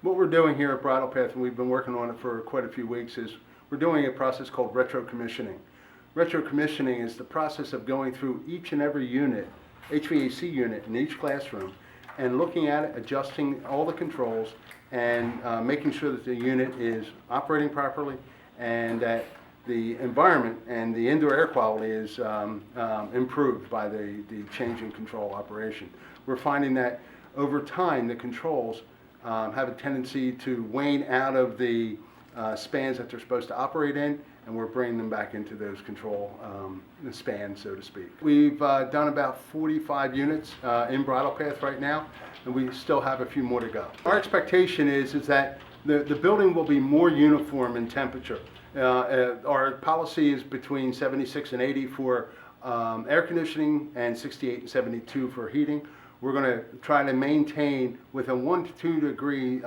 What we're doing here at Bridle Path, and we've been working on it for quite a few weeks, is we're doing a process called Retro Commissioning. Retro Commissioning is the process of going through each and every unit, HVAC unit in each classroom, and looking at it, adjusting all the controls, and making sure that the unit is operating properly, and that the environment and the indoor air quality is improved by the change in control operation. We're finding that over time the controls have a tendency to wane out of the spans that they're supposed to operate in, and we're bringing them back into those control spans, so to speak. We've done about 45 units in Bridle Path right now, and we still have a few more to go. Our expectation is that the building will be more uniform in temperature. Our policy is between 76 and 80 for air conditioning and 68 and 72 for heating. We're going to try to maintain with a 1 to 2 degree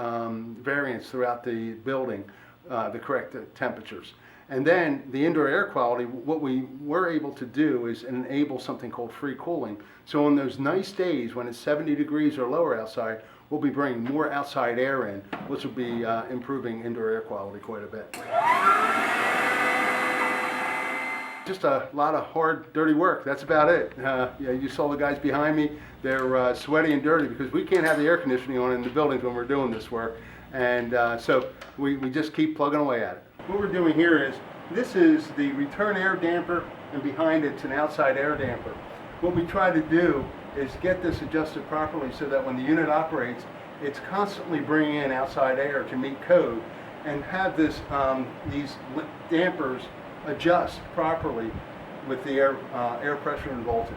variance throughout the building the correct temperatures. And then the indoor air quality, what we were able to do is enable something called free cooling. So on those nice days when it's 70 degrees or lower outside, we'll be bringing more outside air in, which will be improving indoor air quality quite a bit. Just a lot of hard, dirty work. That's about it. You saw the guys behind me. They're sweaty and dirty because we can't have the air conditioning on in the buildings when we're doing this work. And so we just keep plugging away at it. What we're doing here is, this is the return air damper, and behind it's an outside air damper. What we try to do is get this adjusted properly so that when the unit operates, it's constantly bringing in outside air to meet code, and have this these dampers adjust properly with the air pressure and voltage.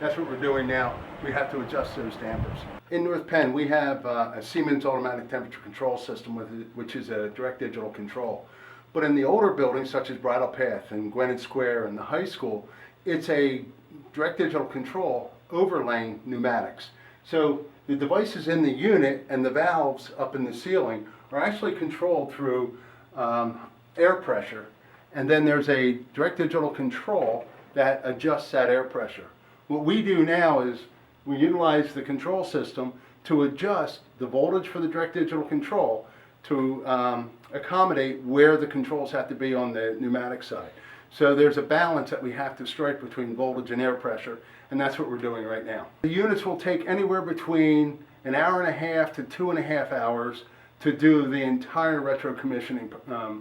That's what we're doing now. We have to adjust those dampers. In North Penn, we have a Siemens automatic temperature control system, which is a direct digital control. But in the older buildings, such as Bridle Path and Gwinnett Square and the high school, it's a direct digital control overlaying pneumatics. So the devices in the unit and the valves up in the ceiling are actually controlled through air pressure. And then there's a direct digital control that adjusts that air pressure. What we do now is we utilize the control system to adjust the voltage for the direct digital control to accommodate where the controls have to be on the pneumatic side. So there's a balance that we have to strike between voltage and air pressure, and that's what we're doing right now. The units will take anywhere between an hour and a half to 2.5 hours to do the entire retro commissioning.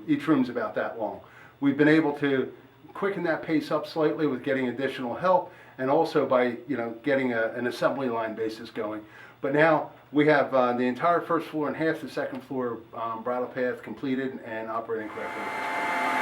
Each room's about that long. We've been able to quicken that pace up slightly with getting additional help, and also by getting an assembly line basis going. But now we have the entire first floor and half the second floor Bridle Path completed and operating correctly.